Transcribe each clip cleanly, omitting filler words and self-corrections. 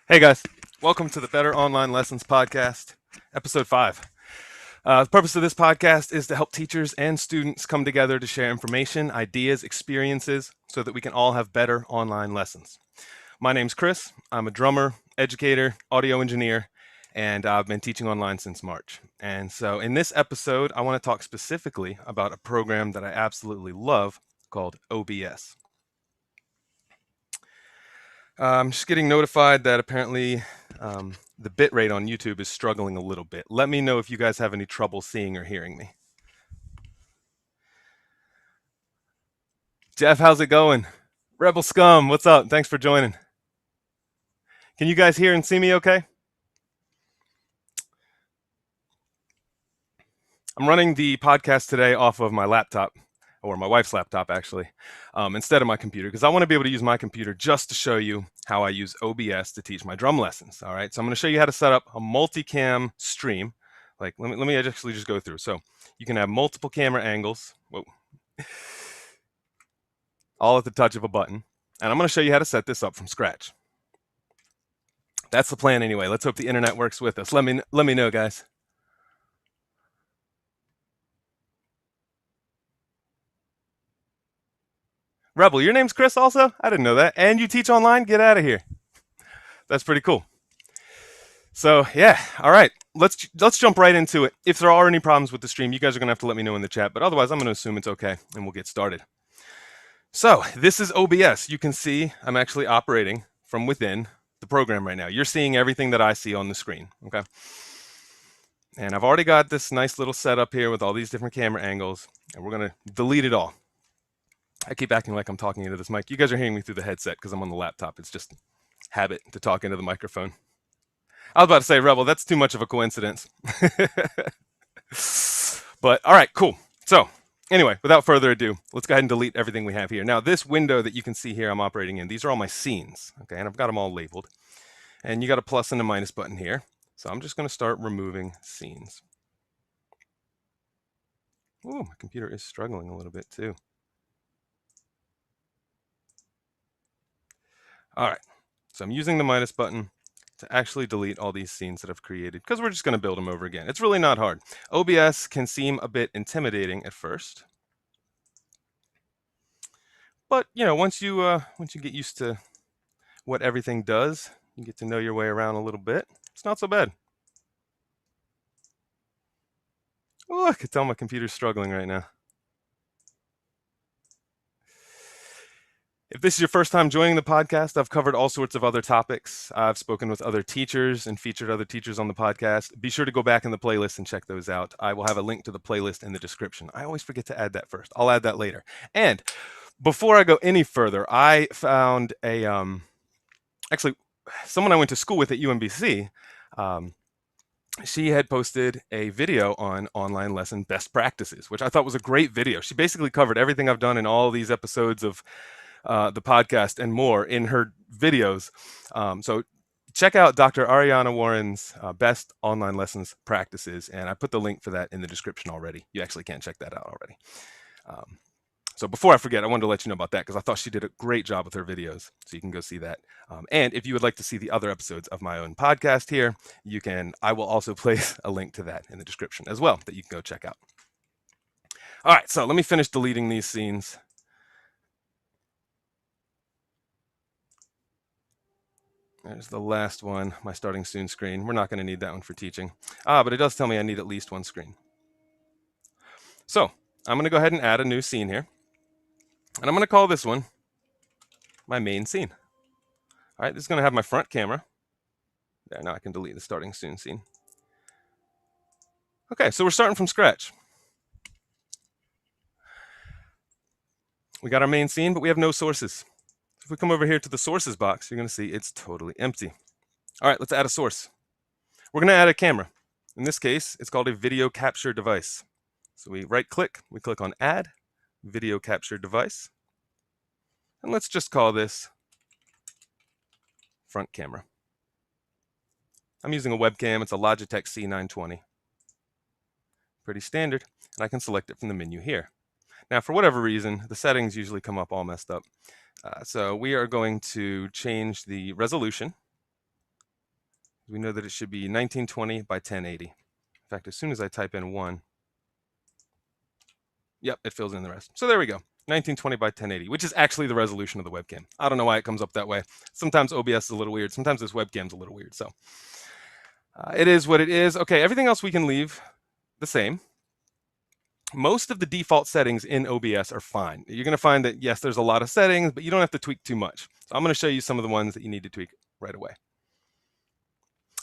Hey guys, welcome to the Better Online Lessons Podcast, episode 5. The purpose of this podcast is to help teachers and students come together to share information, ideas, experiences, so that we can all have better online lessons. My name's Chris. I'm a drummer, educator, audio engineer, and I've been teaching online since March. And so in this episode, I want to talk specifically about a program that I absolutely love called OBS. I'm just getting notified that apparently the bit rate on YouTube is struggling a little bit. Let me know if you guys have any trouble seeing or hearing me. Jeff, how's it going? Rebel Scum, what's up? Thanks for joining. Can you guys hear and see me okay? I'm running the podcast today off of my laptop, or my wife's laptop actually, instead of my computer, because I want to be able to use my computer just to show you how I use OBS to teach my drum lessons. All right, so I'm going to show you how to set up a multicam stream. Like, let me actually just go through. So you can have multiple camera angles. Whoa. All at the touch of a button. And I'm going to show you how to set this up from scratch. That's the plan anyway. Let's hope the internet works with us. Let me know, guys. Rebel, your name's Chris also? I didn't know that. And you teach online? Get out of here. That's pretty cool. So yeah, all right. Let's jump right into it. If there are any problems with the stream, you guys are going to have to let me know in the chat. But otherwise, I'm going to assume it's okay, and we'll get started. So this is OBS. You can see I'm actually operating from within the program right now. You're seeing everything that I see on the screen, okay? And I've already got this nice little setup here with all these different camera angles, and we're going to delete it all. I keep acting like I'm talking into this mic. You guys are hearing me through the headset because I'm on the laptop. It's just habit to talk into the microphone. I was about to say, Rebel, that's too much of a coincidence. But all right, cool. So anyway, without further ado, let's go ahead and delete everything we have here. Now, this window that you can see here I'm operating in, these are all my scenes, okay? And I've got them all labeled. And you got a plus and a minus button here. So I'm just going to start removing scenes. Ooh, my computer is struggling a little bit too. All right, so I'm using the minus button to actually delete all these scenes that I've created because we're just going to build them over again. It's really not hard. OBS can seem a bit intimidating at first, but you know, once you get used to what everything does, you get to know your way around a little bit. It's not so bad. Oh, I can tell my computer's struggling right now. If this is your first time joining the podcast, I've covered all sorts of other topics. I've spoken with other teachers and featured other teachers on the podcast. Be sure to go back in the playlist and check those out. I will have a link to the playlist in the description. I always forget to add that first. I'll add that later. And before I go any further, I found actually, someone I went to school with at UMBC. She had posted a video on online lesson best practices, which I thought was a great video. She basically covered everything I've done in all these episodes of the podcast and more in her videos. So check out Dr. Ariana Warren's best online lessons practices, and I put the link for that in the description already. You actually can check that out already. So before I forget, I wanted to let you know about that because I thought she did a great job with her videos. So you can go see that. And if you would like to see the other episodes of my own podcast here, you can. I will also place a link to that in the description as well that you can go check out. All right, so let me finish deleting these scenes. There's the last one, my starting soon screen. We're not going to need that one for teaching. But it does tell me I need at least one screen. So I'm going to go ahead and add a new scene here. And I'm going to call this one my main scene. All right, this is going to have my front camera. There, now I can delete the starting soon scene. Okay, so we're starting from scratch. We got our main scene, but we have no sources. If we come over here to the sources box, you're going to see it's totally empty. All right, let's add a source. We're going to add a camera. In this case, it's called a video capture device. So we right click, we click on add video capture device. And let's just call this front camera. I'm using a webcam. It's a Logitech C920. Pretty standard. And I can select it from the menu here. Now, for whatever reason, the settings usually come up all messed up. So we are going to change the resolution We know that it should be 1920 by 1080. In fact, as soon as I type in 1, yep, it fills in the rest. So there we go. 1920 by 1080, which is actually the resolution of the webcam. I don't know why it comes up that way. Sometimes OBS is a little weird. Sometimes this webcam's a little weird. So it is what it is. Okay, everything else we can leave the same. Most of the default settings in OBS are fine. You're going to find that, yes, there's a lot of settings, but you don't have to tweak too much. So I'm going to show you some of the ones that you need to tweak right away.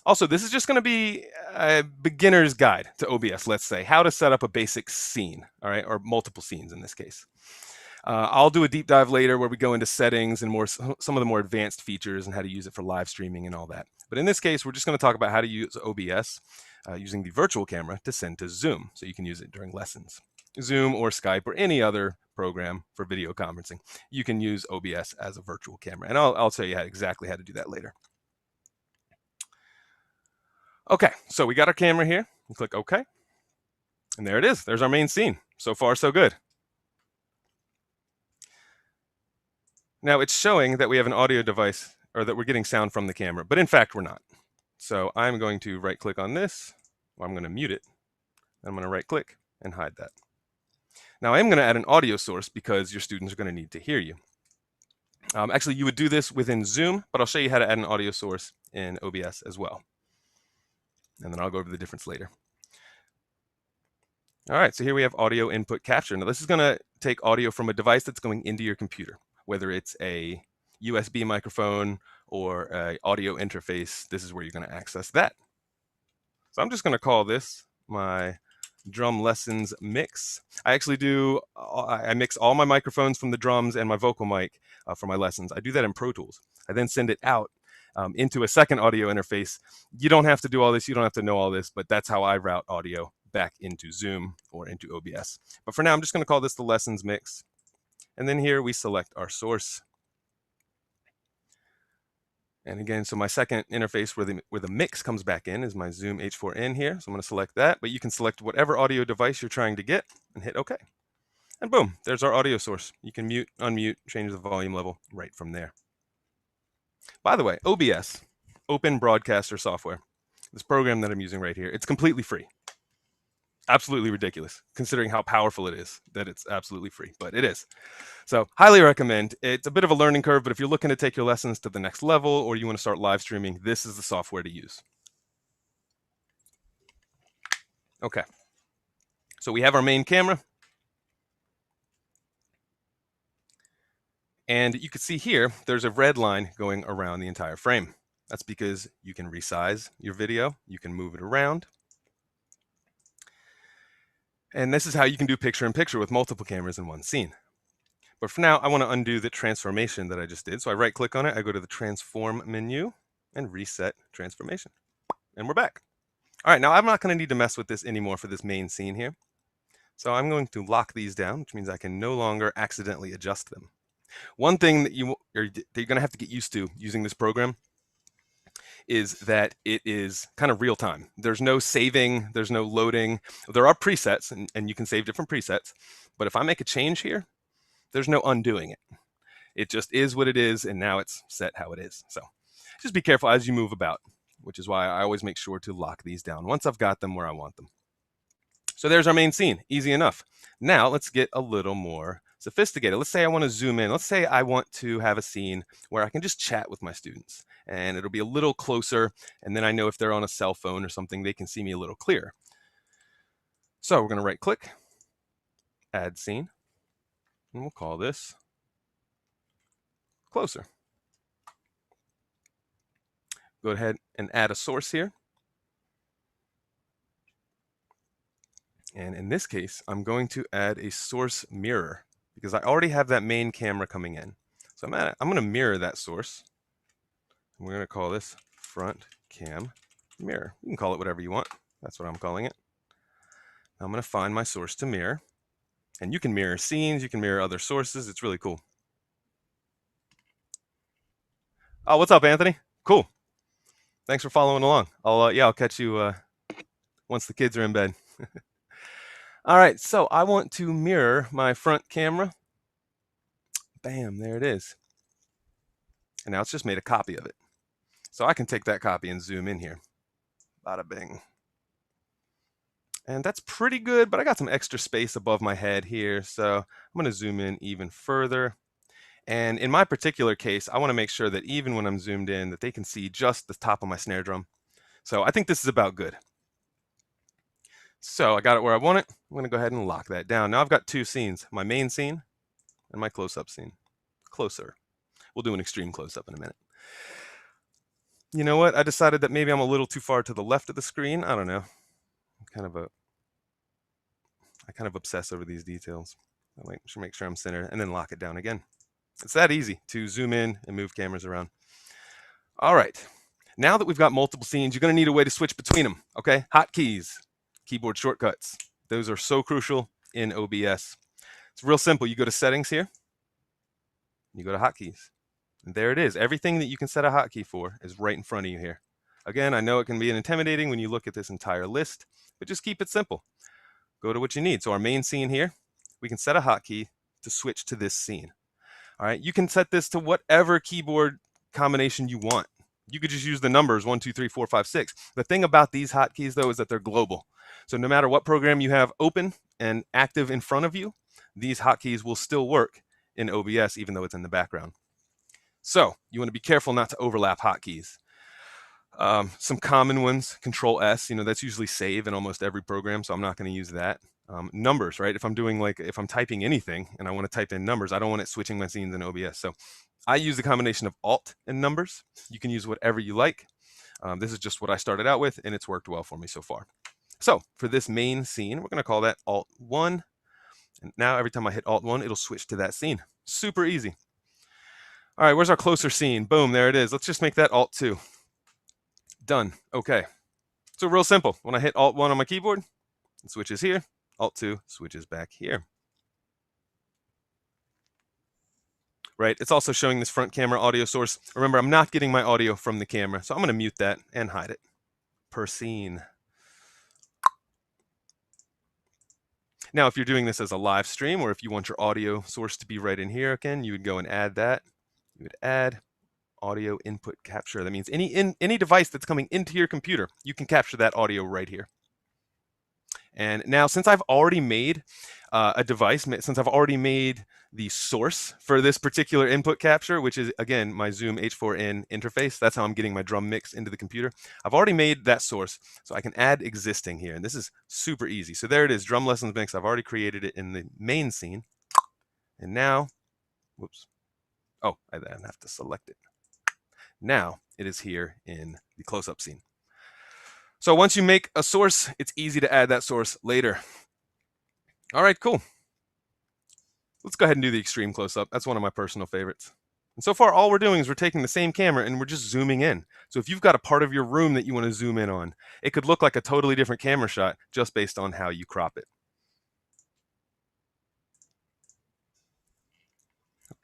Also, this is just going to be a beginner's guide to OBS, let's say, how to set up a basic scene, all right, or multiple scenes in this case. I'll do a deep dive later where we go into settings and some of the more advanced features and how to use it for live streaming and all that. But in this case, we're just going to talk about how to use OBS using the virtual camera to send to Zoom, so you can use it during lessons. Zoom or Skype or any other program for video conferencing, you can use OBS as a virtual camera. And I'll tell you exactly how to do that later. Okay, so we got our camera here. We click OK. And there it is. There's our main scene. So far, so good. Now it's showing that we have an audio device, or that we're getting sound from the camera, but in fact, we're not. So I'm going to right click on this. Well, I'm going to mute it. I'm going to right click and hide that. Now I am going to add an audio source because your students are going to need to hear you. Actually, you would do this within Zoom, but I'll show you how to add an audio source in OBS as well. And then I'll go over the difference later. All right, so here we have audio input capture. Now this is going to take audio from a device that's going into your computer, whether it's a USB microphone or an audio interface. This is where you're going to access that. So I'm just going to call this my drum lessons mix. I actually do, I mix all my microphones from the drums and my vocal mic for my lessons. I do that in Pro Tools. I then send it out into a second audio interface. You don't have to do all this. You don't have to know all this, but that's how I route audio back into Zoom or into OBS. But for now, I'm just going to call this the lessons mix. And then here we select our source. And again, so my second interface where the mix comes back in is my Zoom H4n here. So I'm going to select that, but you can select whatever audio device you're trying to get and hit OK. And boom, there's our audio source. You can mute, unmute, change the volume level right from there. By the way, OBS, Open Broadcaster Software, this program that I'm using right here, it's completely free. Absolutely ridiculous, considering how powerful it is, that it's absolutely free, but it is. So highly recommend. It's a bit of a learning curve, but if you're looking to take your lessons to the next level or you want to start live streaming, this is the software to use. Okay, so we have our main camera. And you can see here, there's a red line going around the entire frame. That's because you can resize your video, you can move it around. And this is how you can do picture-in-picture with multiple cameras in one scene. But for now, I want to undo the transformation that I just did. So I right-click on it, I go to the Transform menu, and Reset Transformation. And we're back. All right, now I'm not going to need to mess with this anymore for this main scene here. So I'm going to lock these down, which means I can no longer accidentally adjust them. One thing that you're going to have to get used to using this program is that it is kind of real time. There's no saving, there's no loading. There are presets, and you can save different presets. But if I make a change here, there's no undoing it. It just is what it is, and now it's set how it is. So just be careful as you move about, which is why I always make sure to lock these down once I've got them where I want them. So there's our main scene, easy enough. Now let's get a little more sophisticated. Let's say I want to zoom in. Let's say I want to have a scene where I can just chat with my students and it'll be a little closer. And then I know if they're on a cell phone or something, they can see me a little clearer. So we're going to right click, add scene, and we'll call this closer. Go ahead and add a source here. And in this case, I'm going to add a source mirror because I already have that main camera coming in. So I'm going to mirror that source. We're going to call this front cam mirror. You can call it whatever you want. That's what I'm calling it. I'm going to find my source to mirror. And you can mirror scenes. You can mirror other sources. It's really cool. Oh, what's up, Anthony? Cool. Thanks for following along. I'll catch you once the kids are in bed. All right, so I want to mirror my front camera. Bam, there it is. And now it's just made a copy of it. So I can take that copy and zoom in here. Bada bing. And that's pretty good, but I got some extra space above my head here, so I'm going to zoom in even further. And in my particular case, I want to make sure that even when I'm zoomed in, that they can see just the top of my snare drum. So I think this is about good. So I got it where I want it. I'm going to go ahead and lock that down. Now I've got two scenes, my main scene and my close-up scene. Closer. We'll do an extreme close-up in a minute. You know what? I decided that maybe I'm a little too far to the left of the screen. I don't know. I kind of obsess over these details. I should make sure I'm centered and then lock it down again. It's that easy to zoom in and move cameras around. All right. Now that we've got multiple scenes, you're going to need a way to switch between them. Okay. Hotkeys, keyboard shortcuts. Those are so crucial in OBS. It's real simple. You go to settings here. You go to hotkeys. And there it is. Everything that you can set a hotkey for is right in front of you here. Again, I know it can be intimidating when you look at this entire list, but just keep it simple. Go to what you need. So our main scene here, we can set a hotkey to switch to this scene. All right, you can set this to whatever keyboard combination you want. You could just use the numbers 1, 2, 3, 4, 5, 6. The thing about these hotkeys though is that they're global. So no matter what program you have open and active in front of you, these hotkeys will still work in OBS even though it's in the background. So you want to be careful not to overlap hotkeys. Some common ones, Control S, that's usually save in almost every program, so I'm not going to use that. Numbers, right? If I'm typing anything and I want to type in numbers, I don't want it switching my scenes in OBS. So I use the combination of Alt and numbers. You can use whatever you like. This is just what I started out with, and it's worked well for me so far. So for this main scene, we're going to call that Alt 1. And now every time I hit Alt 1, it'll switch to that scene. Super easy. All right, where's our closer scene? Boom, there it is. Let's just make that Alt 2. Done. Okay. So real simple. When I hit Alt 1 on my keyboard, it switches here. Alt 2 switches back here. Right? It's also showing this front camera audio source. Remember, I'm not getting my audio from the camera, so I'm going to mute that and hide it per scene. Now, if you're doing this as a live stream, or if you want your audio source to be right in here again, you would go and add that. You would add audio input capture. That means any device that's coming into your computer, you can capture that audio right here. And now, since I've already made a device, since I've already made the source for this particular input capture, which is, again, my Zoom H4n interface, that's how I'm getting my drum mix into the computer. I've already made that source, so I can add existing here. And this is super easy. So there it is, drum lessons mix. I've already created it in the main scene. And now, whoops. Oh, I then have to select it. Now it is here in the close-up scene. So once you make a source, it's easy to add that source later. All right, cool. Let's go ahead and do the extreme close-up. That's one of my personal favorites. And so far, all we're doing is we're taking the same camera and we're just zooming in. So if you've got a part of your room that you want to zoom in on, it could look like a totally different camera shot just based on how you crop it.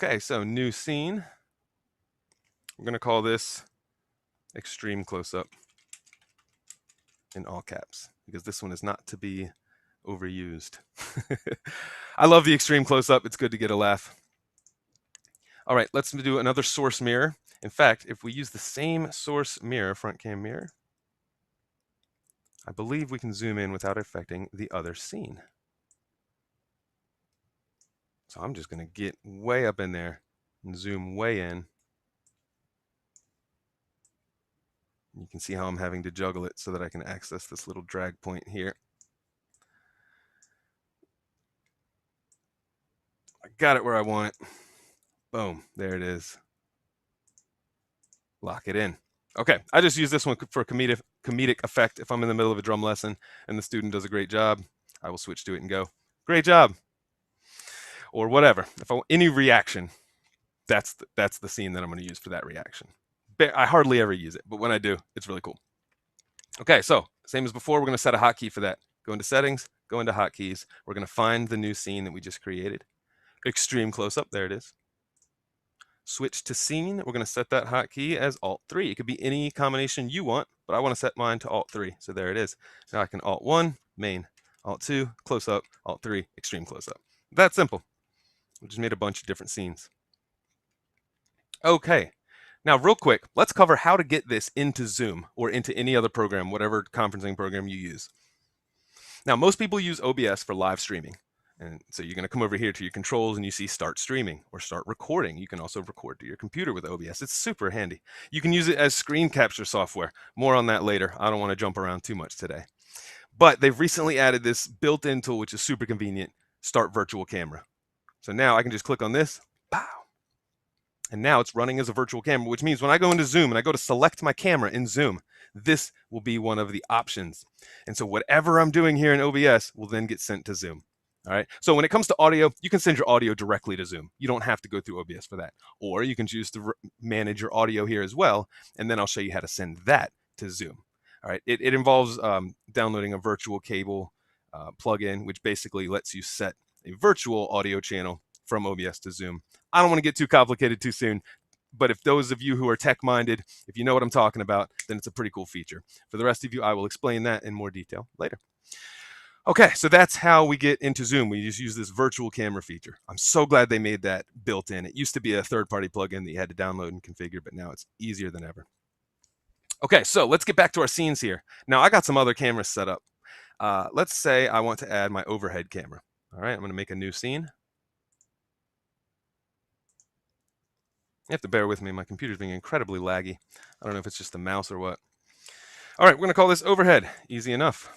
Okay, so new scene. We're going to call this extreme close-up in all caps, because this one is not to be overused. I love the extreme close-up. It's good to get a laugh. All right, let's do another source mirror. In fact, if we use the same source mirror, front cam mirror, I believe we can zoom in without affecting the other scene. So I'm just going to get way up in there and zoom way in. You can see how I'm having to juggle it so that I can access this little drag point here. I got it where I want it. Boom, there it is. Lock it in. Okay, I just use this one for comedic effect. If I'm in the middle of a drum lesson and the student does a great job, I will switch to it and go, great job. Or whatever. If I want any reaction, that's the scene that I'm going to use for that reaction. I hardly ever use it, but when I do, it's really cool. Okay, so same as before, we're going to set a hotkey for that. Go into settings, go into hotkeys. We're going to find the new scene that we just created. Extreme close-up, there it is. Switch to scene. We're going to set that hotkey as Alt 3. It could be any combination you want, but I want to set mine to Alt 3. So there it is. Now I can Alt 1, main, Alt 2, close-up, Alt 3, extreme close-up. That's simple. We just made a bunch of different scenes. Okay, Now, real quick, let's cover how to get this into Zoom or into any other program, whatever conferencing program you use. Now, most people use OBS for live streaming. And so you're going to come over here to your controls and you see start streaming or start recording. You can also record to your computer with OBS. It's super handy. You can use it as screen capture software. More on that later. I don't want to jump around too much today. But they've recently added this built-in tool, which is super convenient, Start Virtual Camera. So now I can just click on this, pow, and now it's running as a virtual camera, which means when I go into Zoom and I go to select my camera in Zoom, this will be one of the options. And so whatever I'm doing here in OBS will then get sent to Zoom. All right. So when it comes to audio, you can send your audio directly to Zoom. You don't have to go through OBS for that. Or you can choose to manage your audio here as well. And then I'll show you how to send that to Zoom. All right. It involves downloading a virtual cable plugin, which basically lets you set a virtual audio channel from OBS to Zoom. I don't want to get too complicated too soon, but if those of you who are tech-minded, if you know what I'm talking about, then it's a pretty cool feature. For the rest of you, I will explain that in more detail later. Okay, so that's how we get into Zoom. We just use this virtual camera feature. I'm so glad they made that built in. It used to be a third-party plugin that you had to download and configure, but now it's easier than ever. Okay, so let's get back to our scenes here. Now, I got some other cameras set up. Let's say I want to add my overhead camera. All right, I'm going to make a new scene. You have to bear with me. My computer's being incredibly laggy. I don't know if it's just the mouse or what. All right, we're going to call this overhead. Easy enough.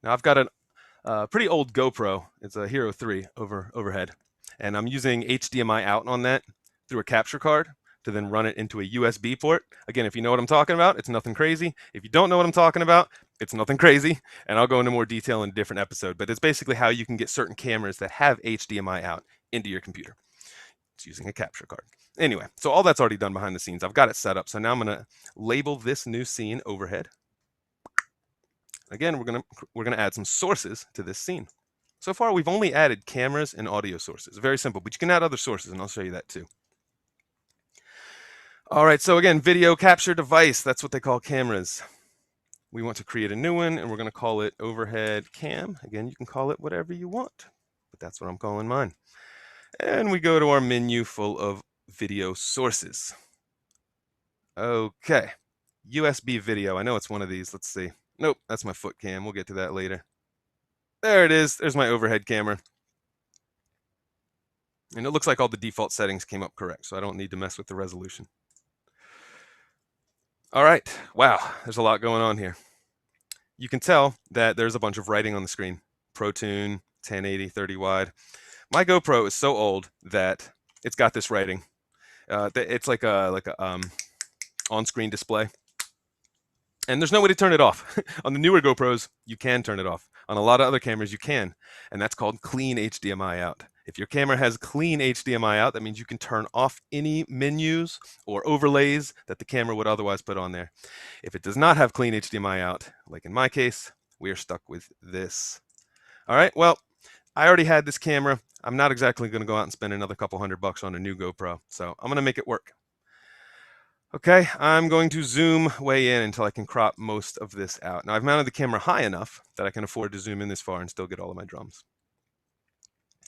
Now, I've got a pretty old GoPro. It's a Hero 3 overhead. And I'm using HDMI out on that through a capture card to then run it into a USB port. Again, if you know what I'm talking about, it's nothing crazy. If you don't know what I'm talking about, it's nothing crazy. And I'll go into more detail in a different episode. But it's basically how you can get certain cameras that have HDMI out into your computer. It's using a capture card. Anyway, so all that's already done behind the scenes. I've got it set up. So now I'm going to label this new scene overhead. Again, we're gonna add some sources to this scene. So far, we've only added cameras and audio sources. Very simple, but you can add other sources, and I'll show you that too. All right, so again, video capture device. That's what they call cameras. We want to create a new one, and we're going to call it overhead cam. Again, you can call it whatever you want, but that's what I'm calling mine. And we go to our menu full of video sources. Okay, USB video. I know it's one of these. Let's see. Nope, that's my foot cam. We'll get to that later. There it is. There's my overhead camera. And it looks like all the default settings came up correct, so I don't need to mess with the resolution. All right. Wow, there's a lot going on here. You can tell that there's a bunch of writing on the screen. ProTune, 1080, 30 wide. My GoPro is so old that it's got this writing. It's like a on-screen display. And there's no way to turn it off. On the newer GoPros, you can turn it off. On a lot of other cameras, you can. And that's called clean HDMI out. If your camera has clean HDMI out, that means you can turn off any menus or overlays that the camera would otherwise put on there. If it does not have clean HDMI out, like in my case, we are stuck with this. All right, well, I already had this camera. I'm not exactly going to go out and spend another couple $100 on a new GoPro. So I'm going to make it work. Okay, I'm going to zoom way in until I can crop most of this out. Now I've mounted the camera high enough that I can afford to zoom in this far and still get all of my drums.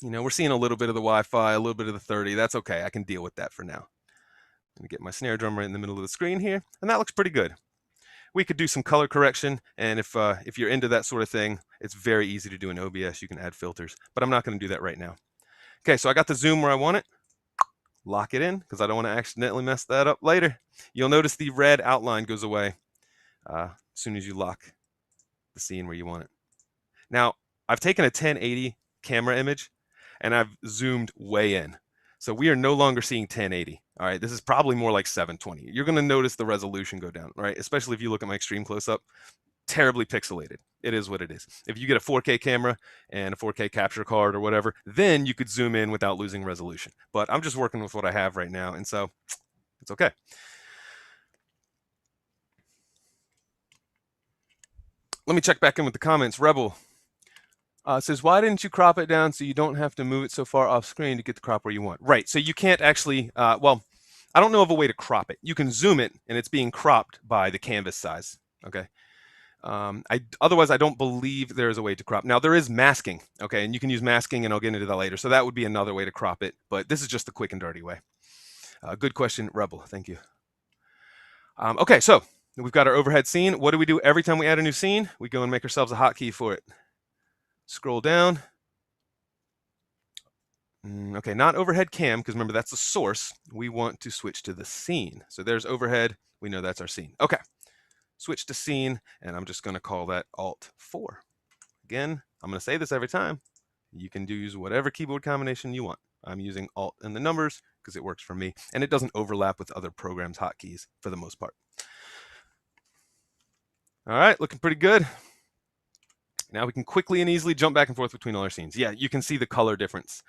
You know, we're seeing a little bit of the Wi-Fi, a little bit of the 30. That's okay. I can deal with that for now. I'm going to get my snare drum right in the middle of the screen here, and that looks pretty good. We could do some color correction, and if you're into that sort of thing, it's very easy to do in OBS. You can add filters, but I'm not going to do that right now. Okay, so I got the zoom where I want it. Lock it in because I don't want to accidentally mess that up later. You'll notice the red outline goes away as soon as you lock the scene where you want it. Now, I've taken a 1080 camera image and I've zoomed way in. So we are no longer seeing 1080. All right, this is probably more like 720. You're going to notice the resolution go down, right? Especially if you look at my extreme close-up. Terribly pixelated. It is what it is. If you get a 4K camera and a 4K capture card or whatever, then you could zoom in without losing resolution. But I'm just working with what I have right now, and so it's okay. Let me check back in with the comments. Rebel says, why didn't you crop it down so you don't have to move it so far off screen to get the crop where you want? Right, so you can't actually, well, I don't know of a way to crop it. You can zoom it, and it's being cropped by the canvas size, okay? Otherwise, I don't believe there is a way to crop. Now, there is masking, okay, and you can use masking, and I'll get into that later. So that would be another way to crop it, but this is just the quick and dirty way. Good question, Rebel. Thank you. Okay, so we've got our overhead scene. What do we do every time we add a new scene? We go and make ourselves a hotkey for it. Scroll down. Okay, not overhead cam, because remember that's the source. We want to switch to the scene. So there's overhead. We know that's our scene. Okay, switch to scene, and I'm just going to call that Alt 4. Again, I'm going to say this every time. You can use whatever keyboard combination you want. I'm using Alt and the numbers because it works for me, and it doesn't overlap with other programs' hotkeys for the most part. All right, looking pretty good. Now we can quickly and easily jump back and forth between all our scenes. Yeah, you can see the color difference.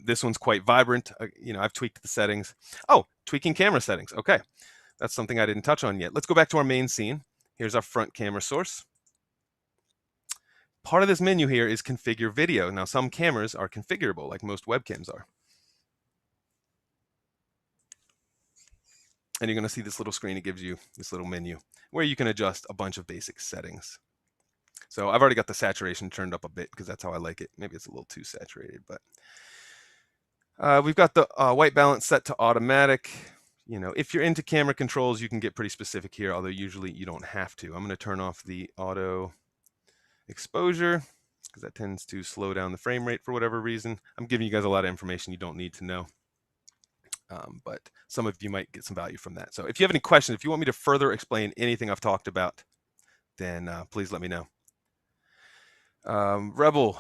This one's quite vibrant. I've tweaked the settings. Oh, tweaking camera settings. Okay, that's something I didn't touch on yet. Let's go back to our main scene. Here's our front camera source. Part of this menu here is configure video. Now, some cameras are configurable, like most webcams are. And you're going to see this little screen. It gives you this little menu where you can adjust a bunch of basic settings. So I've already got the saturation turned up a bit because that's how I like it. Maybe it's a little too saturated, but we've got the white balance set to automatic. If you're into camera controls, you can get pretty specific here, although usually you don't have to. I'm going to turn off the auto exposure because that tends to slow down the frame rate for whatever reason. I'm giving you guys a lot of information you don't need to know. But some of you might get some value from that. So if you have any questions, if you want me to further explain anything I've talked about, then please let me know. Rebel,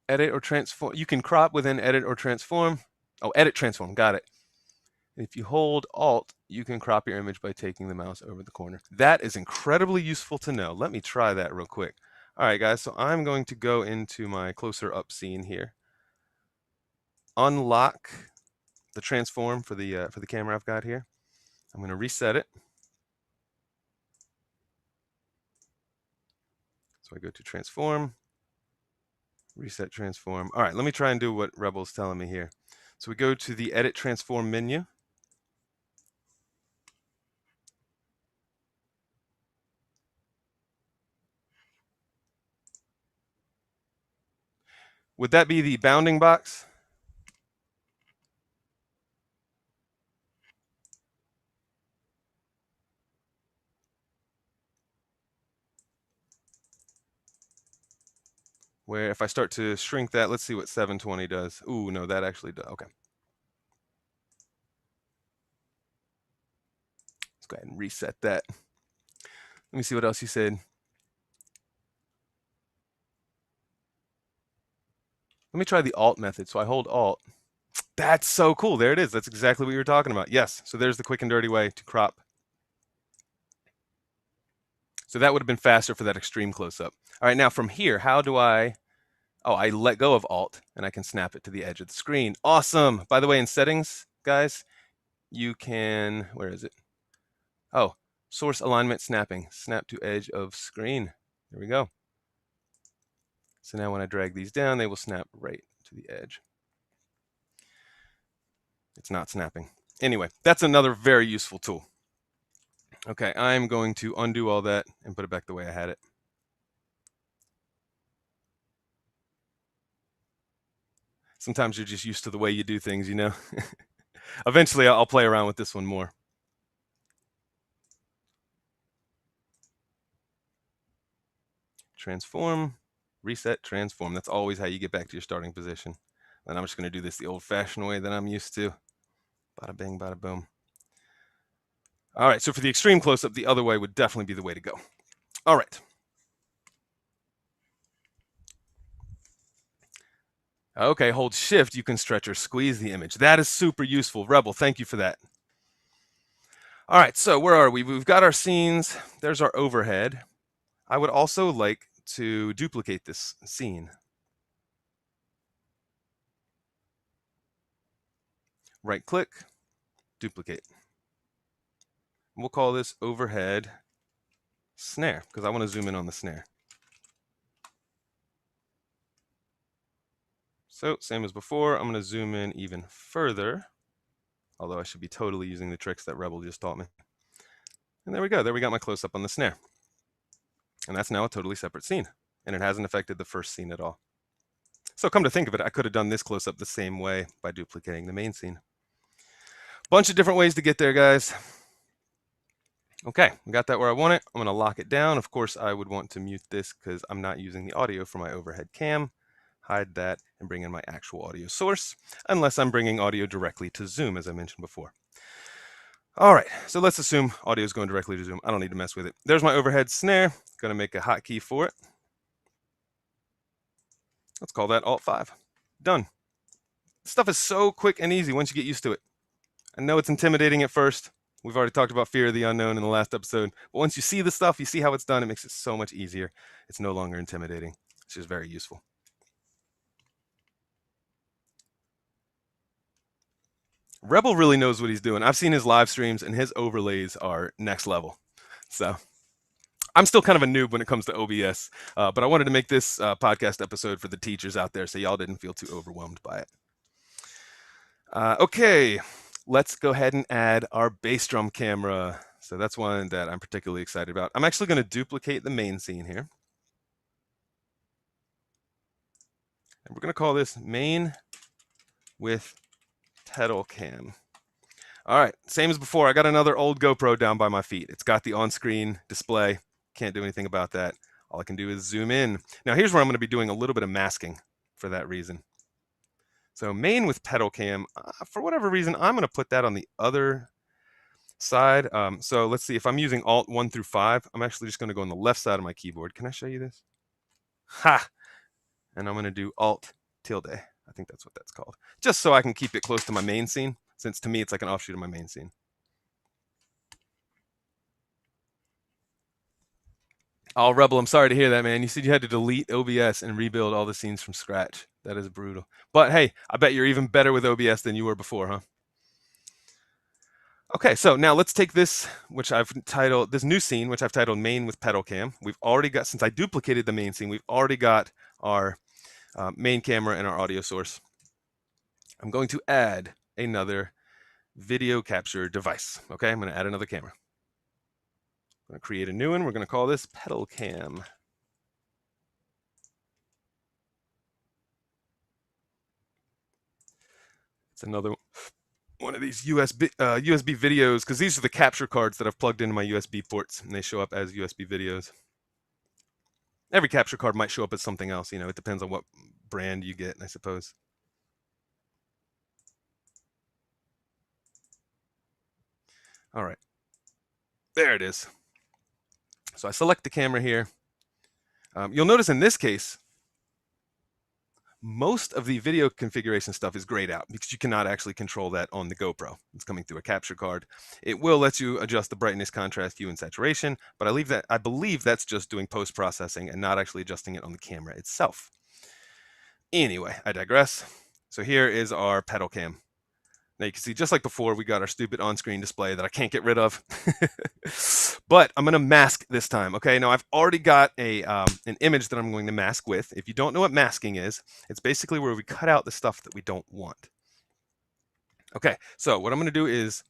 edit or transform. You can crop within edit or transform. Oh, edit transform, got it. If you hold Alt, you can crop your image by taking the mouse over the corner. That is incredibly useful to know. Let me try that real quick. All right, guys, so I'm going to go into my closer up scene here. Unlock the transform for the camera I've got here. I'm going to reset it. So I go to transform, reset transform. All right, let me try and do what Rebel's telling me here. So we go to the edit transform menu. Would that be the bounding box? Where if I start to shrink that, let's see what 720 does. Ooh, no, that actually does. Okay. Let's go ahead and reset that. Let me see what else you said. Let me try the Alt method. So I hold Alt. That's so cool. There it is. That's exactly what you were talking about. Yes. So there's the quick and dirty way to crop. So that would have been faster for that extreme close-up. All right, now from here, how do I... Oh, I let go of Alt, and I can snap it to the edge of the screen. Awesome. By the way, in settings, guys, you can... Where is it? Oh, source alignment snapping. Snap to edge of screen. There we go. So now when I drag these down, they will snap right to the edge. It's not snapping. Anyway, that's another very useful tool. Okay, I'm going to undo all that and put it back the way I had it. Sometimes you're just used to the way you do things, Eventually, I'll play around with this one more. Transform, reset, transform. That's always how you get back to your starting position. And I'm just going to do this the old-fashioned way that I'm used to. Bada bing, bada boom. All right, so for the extreme close-up, the other way would definitely be the way to go. All right. Okay, hold Shift. You can stretch or squeeze the image. That is super useful. Rebel, thank you for that. All right, so where are we? We've got our scenes. There's our overhead. I would also like to duplicate this scene. Right-click, duplicate. We'll call this overhead snare because I want to zoom in on the snare. So same as before, I'm going to zoom in even further, although I should be totally using the tricks that Rebel just taught me. And there we go. There we got my close-up on the snare. And that's now a totally separate scene. And it hasn't affected the first scene at all. So come to think of it, I could have done this close-up the same way by duplicating the main scene. Bunch of different ways to get there, guys. Okay, we got that where I want it. I'm going to lock it down. Of course, I would want to mute this because I'm not using the audio for my overhead cam. Hide that and bring in my actual audio source, unless I'm bringing audio directly to Zoom, as I mentioned before. All right, so let's assume audio is going directly to Zoom. I don't need to mess with it. There's my overhead snare. Going to make a hotkey for it. Let's call that Alt-5. Done. This stuff is so quick and easy once you get used to it. I know it's intimidating at first. We've already talked about fear of the unknown in the last episode. But once you see the stuff, you see how it's done, it makes it so much easier. It's no longer intimidating. It's just very useful. Rebel really knows what he's doing. I've seen his live streams, and his overlays are next level. So I'm still kind of a noob when it comes to OBS, but I wanted to make this podcast episode for the teachers out there so y'all didn't feel too overwhelmed by it. Okay, let's go ahead and add our bass drum camera. So that's one that I'm particularly excited about. I'm actually going to duplicate the main scene here. And we're going to call this main with pedal cam. All right, same as before. I got another old GoPro down by my feet. It's got the on-screen display. Can't do anything about that. All I can do is zoom in. Now here's where I'm going to be doing a little bit of masking for that reason. So main with pedal cam, for whatever reason, I'm going to put that on the other side. So let's see, if I'm using Alt 1 through 5, I'm actually just going to go on the left side of my keyboard. Can I show you this? Ha! And I'm going to do Alt tilde. I think that's what that's called. Just so I can keep it close to my main scene, since to me it's like an offshoot of my main scene. Oh, Rebel, I'm sorry to hear that, man. You said you had to delete OBS and rebuild all the scenes from scratch. That is brutal. But hey, I bet you're even better with OBS than you were before, huh? Okay, so now let's take this, which I've titled, this new scene, which I've titled main with pedal cam. We've already got, since I duplicated the main scene, we've already got our main camera and our audio source. I'm going to add another video capture device. Okay, I'm going to add another camera. I'm going to create a new one. We're going to call this pedal cam. It's another one of these USB videos, because these are the capture cards that I've plugged into my USB ports, and they show up as USB videos. Every capture card might show up as something else. You know, it depends on what brand you get, I suppose. All right, there it is. So I select the camera here. You'll notice in this case, most of the video configuration stuff is grayed out because you cannot actually control that on the GoPro. It's coming through a capture card. It will let you adjust the brightness, contrast, hue, and saturation, but I believe that's just doing post-processing and not actually adjusting it on the camera itself. Anyway, I digress. So here is our pedal cam. Now you can see, just like before, we got our stupid on-screen display that I can't get rid of. But I'm going to mask this time. Okay, now I've already got an image that I'm going to mask with. If you don't know what masking is, it's basically where we cut out the stuff that we don't want. Okay, so what I'm going to do is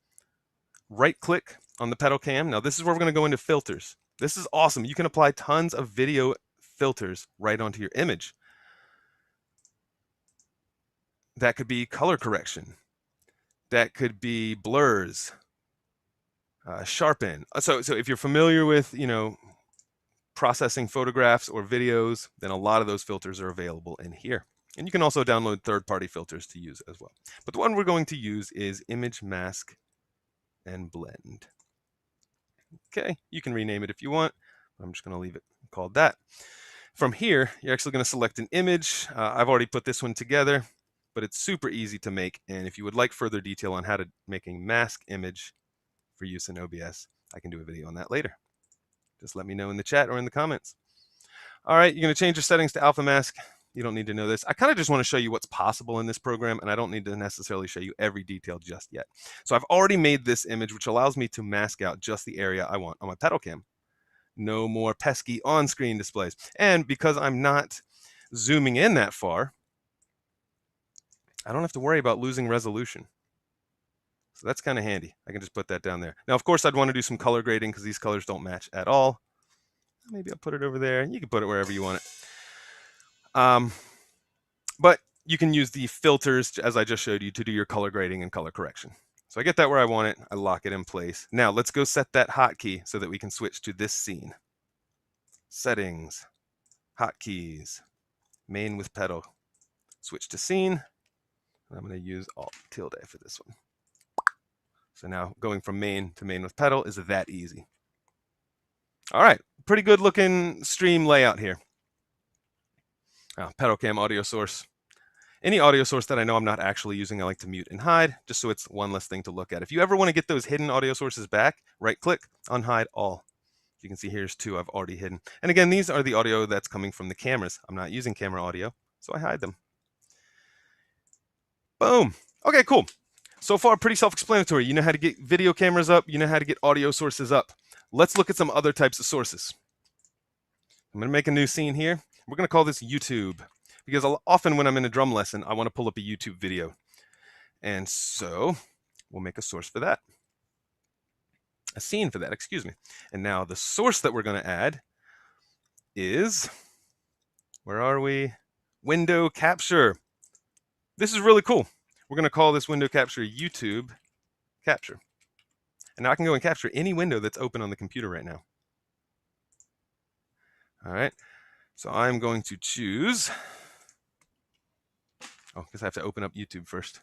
right-click on the pedal cam. Now this is where we're going to go into filters. This is awesome. You can apply tons of video filters right onto your image. That could be color correction. That could be blurs, sharpen. So if you're familiar with, processing photographs or videos, then a lot of those filters are available in here. And you can also download third-party filters to use as well. But the one we're going to use is Image Mask and Blend. Okay, you can rename it if you want. I'm just going to leave it called that. From here, you're actually going to select an image. I've already put this one together, but it's super easy to make. And if you would like further detail on how to make a mask image for use in OBS, I can do a video on that later. Just let me know in the chat or in the comments. All right, you're going to change your settings to alpha mask. You don't need to know this. I kind of just want to show you what's possible in this program, and I don't need to necessarily show you every detail just yet. So I've already made this image, which allows me to mask out just the area I want on my pedal cam. No more pesky on-screen displays. And because I'm not zooming in that far, I don't have to worry about losing resolution. So that's kind of handy. I can just put that down there. Now, of course, I'd want to do some color grading because these colors don't match at all. Maybe I'll put it over there. You can put it wherever you want it. But you can use the filters, as I just showed you, to do your color grading and color correction. So I get that where I want it. I lock it in place. Now let's go set that hotkey so that we can switch to this scene. Settings, hotkeys, main with pedal. Switch to scene. I'm going to use Alt tilde for this one. So now going from main to main with pedal is that easy. All right, pretty good looking stream layout here. Pedal cam audio source. Any audio source that I know I'm not actually using, I like to mute and hide, just so it's one less thing to look at. If you ever want to get those hidden audio sources back, right click, unhide all. You can see here's two I've already hidden. And again, these are the audio that's coming from the cameras. I'm not using camera audio, so I hide them. Boom. Okay, cool. So far, pretty self-explanatory. You know how to get video cameras up. You know how to get audio sources up. Let's look at some other types of sources. I'm going to make a new scene here. We're going to call this YouTube, because often when I'm in a drum lesson, I want to pull up a YouTube video. And so we'll make a source for that. A scene for that, excuse me. And now the source that we're going to add is, where are we? Window capture. This is really cool. We're going to call this window capture YouTube capture. And now I can go and capture any window that's open on the computer right now. All right. So I'm going to choose. Oh, because I have to open up YouTube first.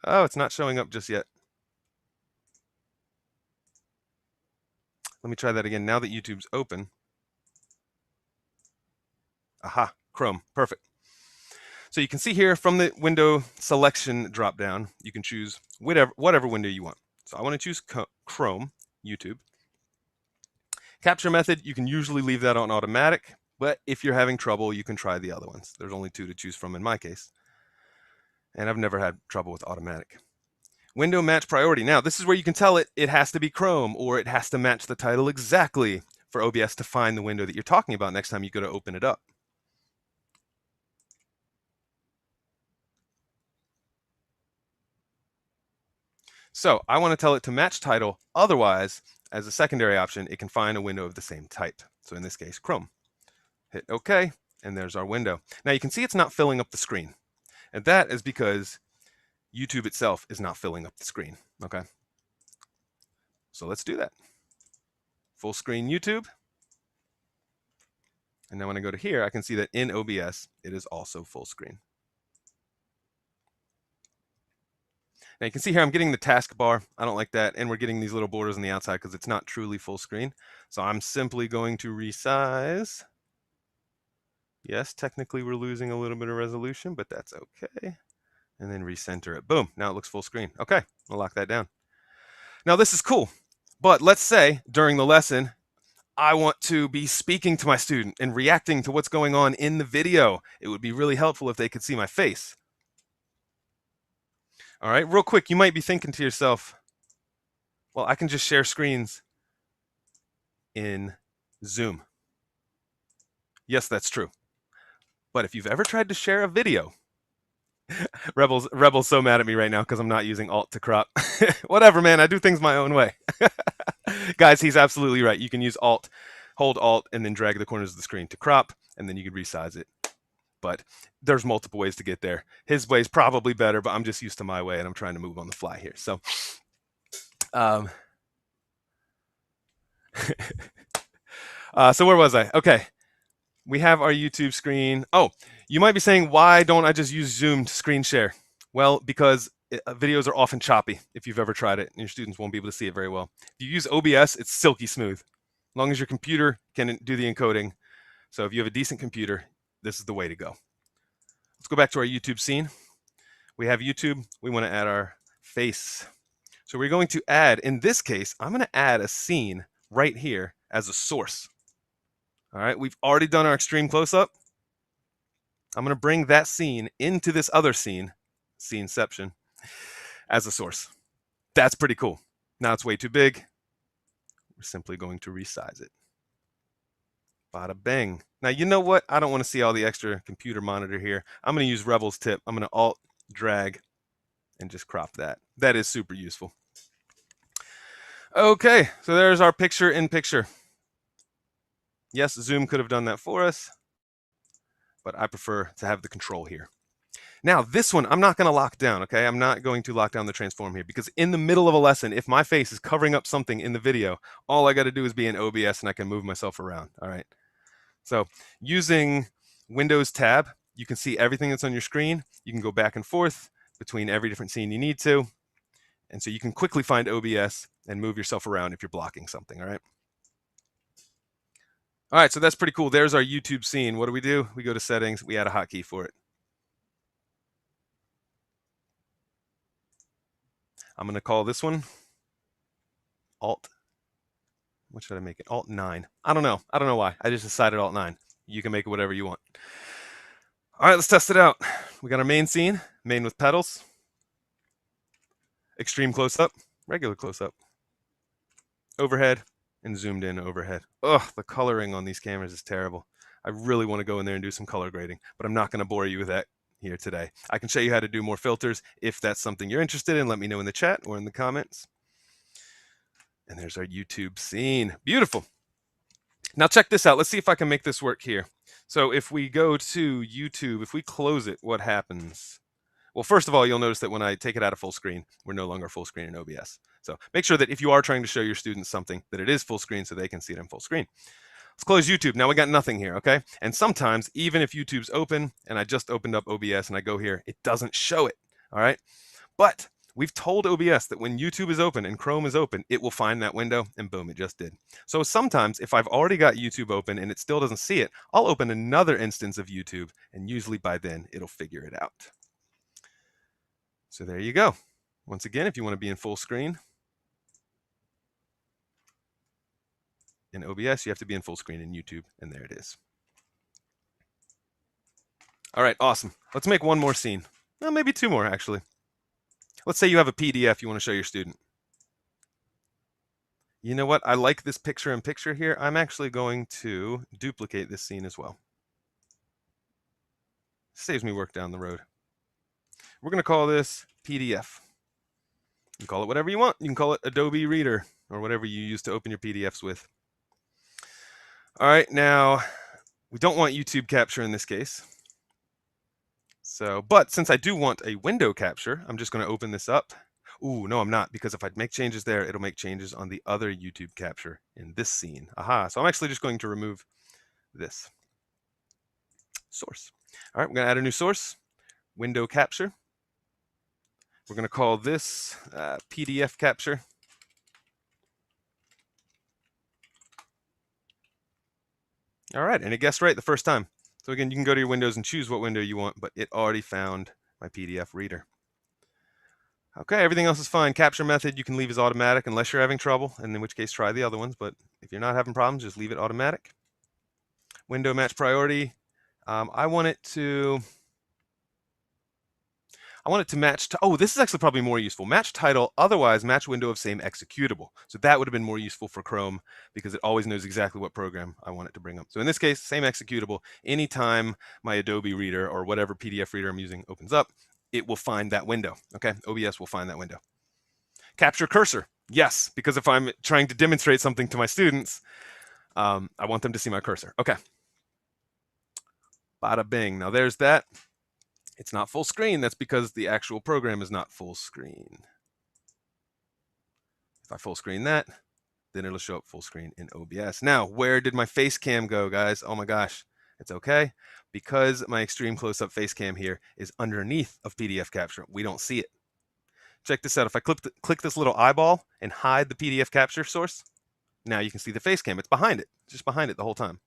Oh, it's not showing up just yet. Let me try that again. Now that YouTube's open. Aha, Chrome. Perfect. So you can see here from the window selection dropdown, you can choose whatever window you want. So I want to choose Chrome, YouTube. Capture method, you can usually leave that on automatic, but if you're having trouble, you can try the other ones. There's only two to choose from in my case. And I've never had trouble with automatic. Window match priority. Now, this is where you can tell it has to be Chrome, or it has to match the title exactly for OBS to find the window that you're talking about next time you go to open it up. So I want to tell it to match title. Otherwise, as a secondary option, it can find a window of the same type. So in this case, Chrome. Hit OK, and there's our window. Now you can see it's not filling up the screen. And that is because YouTube itself is not filling up the screen. Okay. So let's do that. Full screen YouTube. And now when I go to here, I can see that in OBS, it is also full screen. Now you can see here I'm getting the taskbar. I don't like that. And we're getting these little borders on the outside because it's not truly full screen. So I'm simply going to resize. Yes, technically we're losing a little bit of resolution, but that's okay. And then recenter it. Boom, now it looks full screen. Okay, I'll lock that down. Now this is cool, but let's say during the lesson, I want to be speaking to my student and reacting to what's going on in the video. It would be really helpful if they could see my face. All right, real quick, you might be thinking to yourself, well, I can just share screens in Zoom. Yes, that's true. But if you've ever tried to share a video, Rebel's so mad at me right now because I'm not using Alt to crop. Whatever, man, I do things my own way. Guys, he's absolutely right. You can use Alt, hold Alt, and then drag the corners of the screen to crop, and then you can resize it. But there's multiple ways to get there. His way is probably better, but I'm just used to my way, and I'm trying to move on the fly here. So, so where was I? Okay, we have our YouTube screen. Oh, you might be saying, why don't I just use Zoom to screen share? Well, because videos are often choppy if you've ever tried it, and your students won't be able to see it very well. If you use OBS, it's silky smooth, as long as your computer can do the encoding. So if you have a decent computer, this is the way to go. Let's go back to our YouTube scene. We have YouTube. We want to add our face. So we're going to add, in this case, I'm going to add a scene right here as a source. All right, we've already done our extreme close-up. I'm going to bring that scene into this other scene, sceneception, as a source. That's pretty cool. Now it's way too big. We're simply going to resize it. Bada bang. Now, you know what? I don't want to see all the extra computer monitor here. I'm going to use Rebel's tip. I'm going to Alt, drag, and just crop that. That is super useful. Okay, so there's our picture in picture. Yes, Zoom could have done that for us. but I prefer to have the control here. Now, this one, I'm not going to lock down, okay? I'm not going to lock down the transform here because in the middle of a lesson, if my face is covering up something in the video, all I got to do is be in OBS and I can move myself around, all right? So using Windows tab, you can see everything that's on your screen. You can go back and forth between every different scene you need to. And so you can quickly find OBS and move yourself around if you're blocking something, all right? All right, so that's pretty cool. There's our YouTube scene. What do? We go to settings, we add a hotkey for it. I'm gonna call this one Alt. What should I make it? Alt 9. I don't know why. I just decided Alt 9. You can make it whatever you want. All right, let's test it out. We got our main scene, main with pedals, extreme close-up, regular close-up, overhead, and zoomed in overhead. Ugh, the coloring on these cameras is terrible. I really want to go in there and do some color grading, but I'm not going to bore you with that here today. I can show you how to do more filters if that's something you're interested in. Let me know in the chat or in the comments. And there's our YouTube scene. Beautiful. Now check this out. Let's see if I can make this work here. So if we go to YouTube, if we close it, what happens? Well, first of all, you'll notice that when I take it out of full screen, we're no longer full screen in OBS. So make sure that if you are trying to show your students something, that it is full screen so they can see it in full screen. Let's close YouTube. Now we got nothing here, okay? And sometimes, even if YouTube's open and I just opened up OBS and I go here, it doesn't show it, all right? But we've told OBS that when YouTube is open and Chrome is open, it will find that window, and boom, it just did. So sometimes if I've already got YouTube open and it still doesn't see it, I'll open another instance of YouTube, and usually by then it'll figure it out. So there you go. Once again, if you want to be in full screen in OBS, you have to be in full screen in YouTube, and there it is. All right, awesome. Let's make one more scene. Well, maybe two more, actually. Let's say you have a PDF you want to show your student. You know what? I like this picture-in-picture here. I'm actually going to duplicate this scene as well. Saves me work down the road. We're going to call this PDF. You can call it whatever you want. You can call it Adobe Reader or whatever you use to open your PDFs with. All right, now we don't want YouTube capture in this case. So, but since I do want a window capture, I'm just going to open this up. Ooh, no, I'm not, because if I make changes there, it'll make changes on the other YouTube capture in this scene. Aha, so I'm actually just going to remove this source. All right, we're going to add a new source, window capture. We're going to call this PDF capture. All right, and it guessed right the first time. So again, you can go to your windows and choose what window you want, but it already found my PDF reader. Okay, everything else is fine. Capture method you can leave as automatic unless you're having trouble, and in which case try the other ones. But if you're not having problems, just leave it automatic. Window match priority. I want it to match. Oh, this is actually probably more useful. Match title, otherwise match window of same executable. So that would have been more useful for Chrome because it always knows exactly what program I want it to bring up. So in this case, same executable. Anytime my Adobe Reader or whatever PDF reader I'm using opens up, it will find that window. Okay, OBS will find that window. Capture cursor. Yes, because if I'm trying to demonstrate something to my students, I want them to see my cursor. Okay. Bada bing. Now there's that. It's not full screen. That's because the actual program is not full screen. If I full screen that, then it'll show up full screen in OBS. Now, where did my face cam go, guys? Oh my gosh. It's okay. Because my extreme close-up face cam here is underneath of PDF capture, we don't see it. Check this out. If I click this little eyeball and hide the PDF capture source, now you can see the face cam. It's behind it, just behind it the whole time.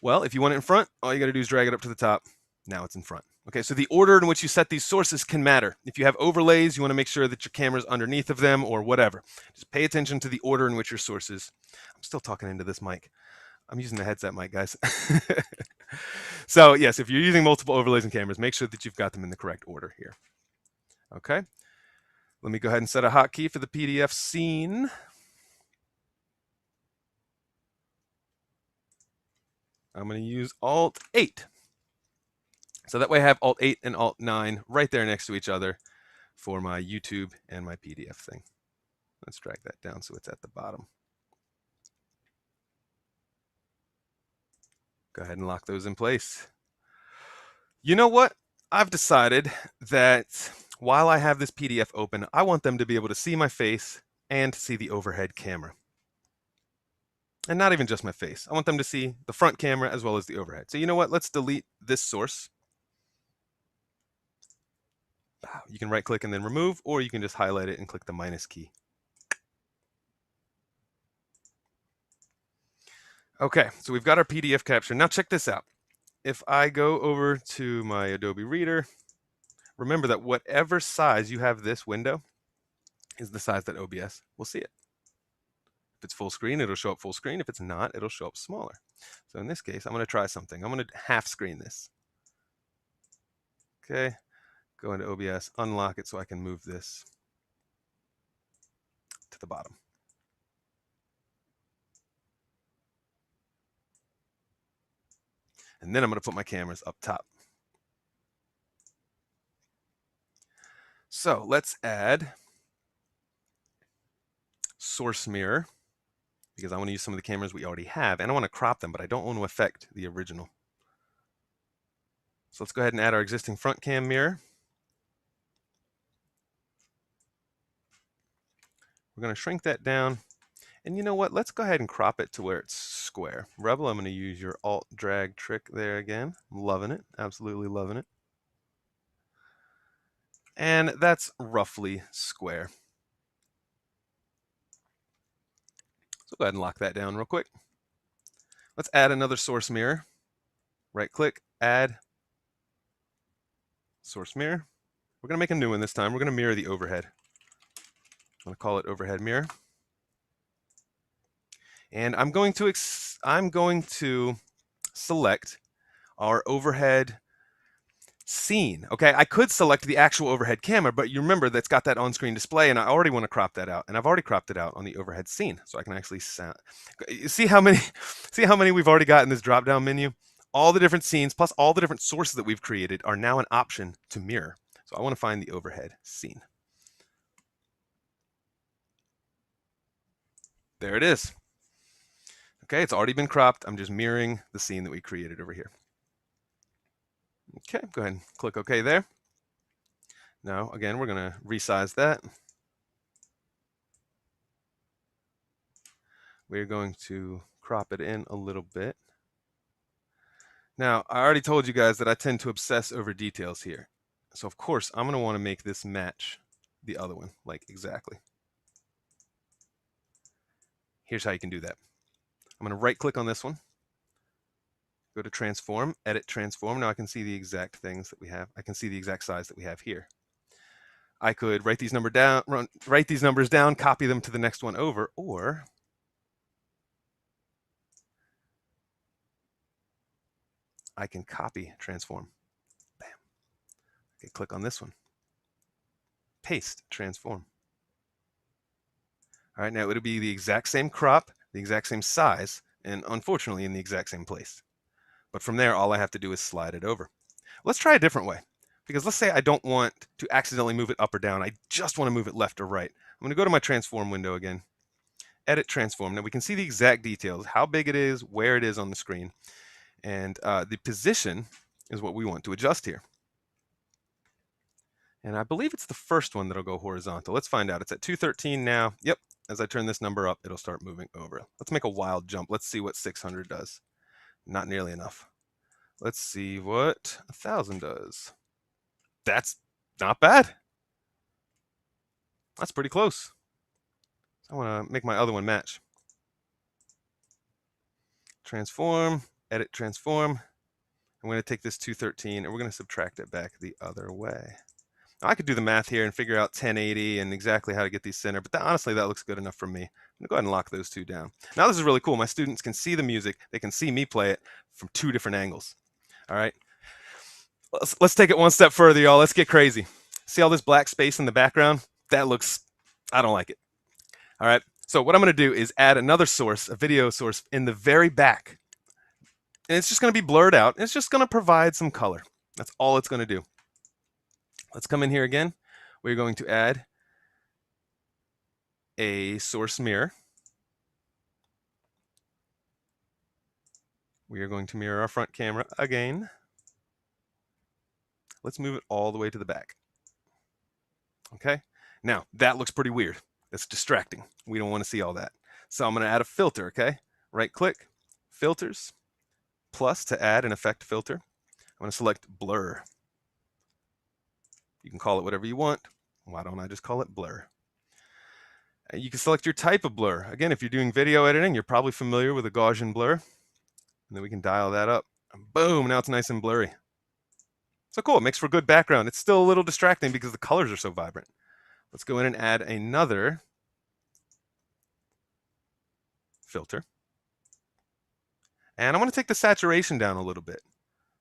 Well, if you want it in front, all you got to do is drag it up to the top. Now it's in front. Okay, so the order in which you set these sources can matter. If you have overlays, you want to make sure that your camera's underneath of them or whatever. Just pay attention to the order in which your sources. I'm still talking into this mic. I'm using the headset mic, guys. So yes, if you're using multiple overlays and cameras, make sure that you've got them in the correct order here. Okay. Let me go ahead and set a hotkey for the PDF scene. I'm going to use Alt 8. So that way I have Alt 8 and Alt 9 right there next to each other for my YouTube and my PDF thing. Let's drag that down so it's at the bottom. Go ahead and lock those in place. You know what? I've decided that while I have this PDF open, I want them to be able to see my face and see the overhead camera. And not even just my face. I want them to see the front camera as well as the overhead. So you know what? Let's delete this source. You can right click and then remove, or you can just highlight it and click the minus key. Okay, so we've got our PDF capture. Now check this out. If I go over to my Adobe Reader, remember that whatever size you have this window is the size that OBS will see it. If it's full screen, it'll show up full screen. If it's not, it'll show up smaller. So in this case, I'm going to try something. I'm going to half screen this. Okay, go into OBS, unlock it so I can move this to the bottom. And then I'm going to put my cameras up top. So let's add source mirror, because I want to use some of the cameras we already have, and I want to crop them, but I don't want to affect the original. So let's go ahead and add our existing front cam mirror. We're going to shrink that down. And you know what? Let's go ahead and crop it to where it's square. Rebel, I'm going to use your alt drag trick there again. I'm loving it. Absolutely loving it. And that's roughly square. So go ahead and lock that down real quick. Let's add another source mirror. Right click, add source mirror. We're going to make a new one this time. We're going to mirror the overhead. I'm going to call it overhead mirror. And I'm going to select our overhead scene. Okay, I could select the actual overhead camera, but you remember that's got that on-screen display, and I already want to crop that out, and I've already cropped it out on the overhead scene, so I can actually see how many we've already got in this drop-down menu. All the different scenes plus all the different sources that we've created are now an option to mirror. So I want to find the overhead scene. There it is. Okay, it's already been cropped. I'm just mirroring the scene that we created over here. Okay, go ahead and click OK there. Now, again, we're going to resize that. We're going to crop it in a little bit. Now, I already told you guys that I tend to obsess over details here. So, of course, I'm going to want to make this match the other one, like exactly. Here's how you can do that. I'm going to right-click on this one. Go to Transform, Edit Transform. Now I can see the exact things that we have. I can see the exact size that we have here. I could write these numbers down, copy them to the next one over, or I can copy Transform. Bam. Okay, click on this one. Paste Transform. All right, now it'll be the exact same crop, the exact same size, and unfortunately in the exact same place. But from there, all I have to do is slide it over. Let's try a different way, because let's say I don't want to accidentally move it up or down. I just want to move it left or right. I'm going to go to my Transform window again, Edit Transform. Now we can see the exact details, how big it is, where it is on the screen, and the position is what we want to adjust here. And I believe it's the first one that'll go horizontal. Let's find out. It's at 213 now. Yep, as I turn this number up, it'll start moving over. Let's make a wild jump. Let's see what 600 does. Not nearly enough. Let's see what 1,000 does. That's not bad. That's pretty close. I want to make my other one match. Transform, edit transform. I'm going to take this 213 and we're going to subtract it back the other way. Now, I could do the math here and figure out 1080 and exactly how to get these centered, but honestly, that looks good enough for me. I'm going to go ahead and lock those two down. Now, this is really cool. My students can see the music. They can see me play it from two different angles. All right. Let's take it one step further, y'all. Let's get crazy. See all this black space in the background? That looks, I don't like it. All right. So what I'm going to do is add another source, a video source in the very back. And it's just going to be blurred out. It's just going to provide some color. That's all it's going to do. Let's come in here again. We're going to add a source mirror. We are going to mirror our front camera again. Let's move it all the way to the back. Okay, now that looks pretty weird. That's distracting. We don't want to see all that. So I'm going to add a filter, okay? Right click, filters, plus to add an effect filter. I'm going to select blur. You can call it whatever you want. Why don't I just call it blur? You can select your type of blur. Again, if you're doing video editing, you're probably familiar with a Gaussian blur. And then we can dial that up. Boom, now it's nice and blurry. So cool, it makes for good background. It's still a little distracting because the colors are so vibrant. Let's go in and add another filter. And I want to take the saturation down a little bit.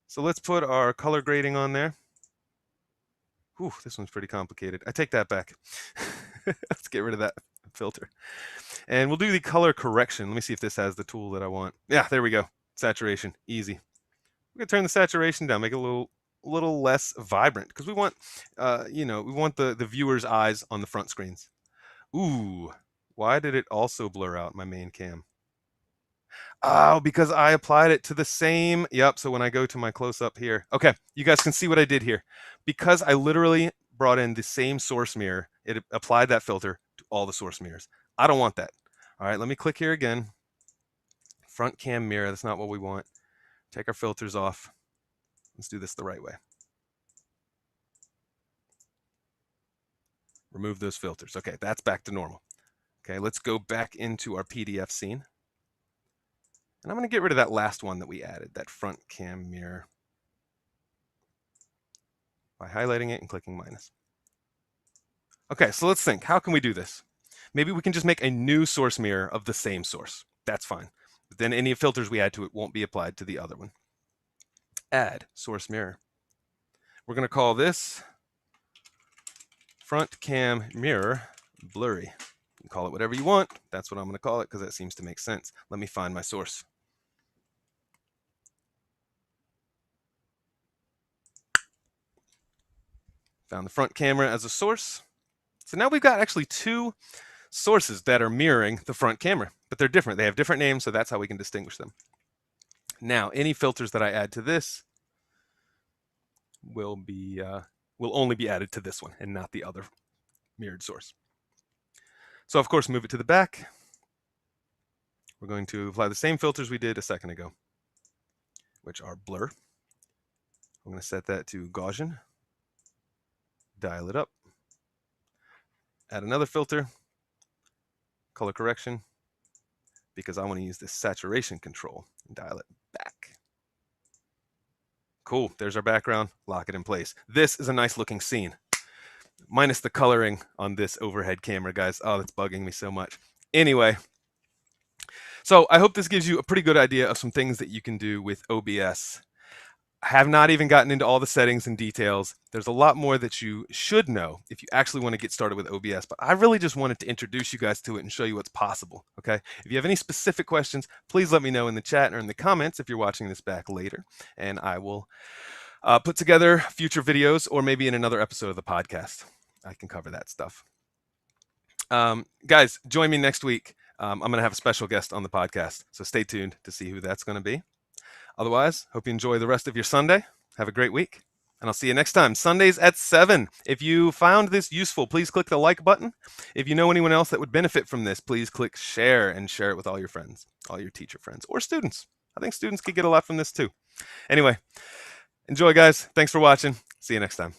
So let's put our color grading on there. Whew, this one's pretty complicated. I take that back. Let's get rid of that filter. And we'll do the color correction. Let me see if this has the tool that I want. Yeah, there we go. Saturation, easy. We're gonna turn the saturation down, make it a little less vibrant because we want, we want the viewer's eyes on the front screens. Ooh, why did it also blur out my main cam? Oh, because I applied it to the same. Yep. So when I go to my close up here, okay, you guys can see what I did here. Because I literally brought in the same source mirror, it applied that filter to all the source mirrors. I don't want that. All right, let me click here again. Front cam mirror, that's not what we want. Take our filters off. Let's do this the right way. Remove those filters. Okay, that's back to normal. Okay, let's go back into our PDF scene. And I'm going to get rid of that last one that we added, that front cam mirror, by highlighting it and clicking minus. Okay, so let's think. How can we do this? Maybe we can just make a new source mirror of the same source. That's fine. But then any filters we add to it won't be applied to the other one. Add source mirror. We're going to call this front cam mirror blurry. You can call it whatever you want. That's what I'm going to call it because that seems to make sense. Let me find my source. Found the front camera as a source. So now we've got actually two sources that are mirroring the front camera, but they're different. They have different names, so that's how we can distinguish them. Now, any filters that I add to this will only be added to this one and not the other mirrored source. So of course, move it to the back. We're going to apply the same filters we did a second ago, which are blur. I'm going to set that to Gaussian. Dial it up. Add another filter, color correction, because I want to use this saturation control and dial it back. Cool, there's our background, lock it in place. This is a nice looking scene, minus the coloring on this overhead camera, guys. Oh, that's bugging me so much. Anyway, so I hope this gives you a pretty good idea of some things that you can do with OBS. I have not even gotten into all the settings and details. There's a lot more that you should know if you actually want to get started with OBS, but I really just wanted to introduce you guys to it and show you what's possible, okay? If you have any specific questions, please let me know in the chat or in the comments if you're watching this back later, and I will put together future videos or maybe in another episode of the podcast. I can cover that stuff. Guys, join me next week. I'm going to have a special guest on the podcast, so stay tuned to see who that's going to be. Otherwise, hope you enjoy the rest of your Sunday. Have a great week, and I'll see you next time, Sundays at 7. If you found this useful, please click the like button. If you know anyone else that would benefit from this, please click share and share it with all your friends, all your teacher friends, or students. I think students could get a lot from this too. Anyway, enjoy, guys. Thanks for watching. See you next time.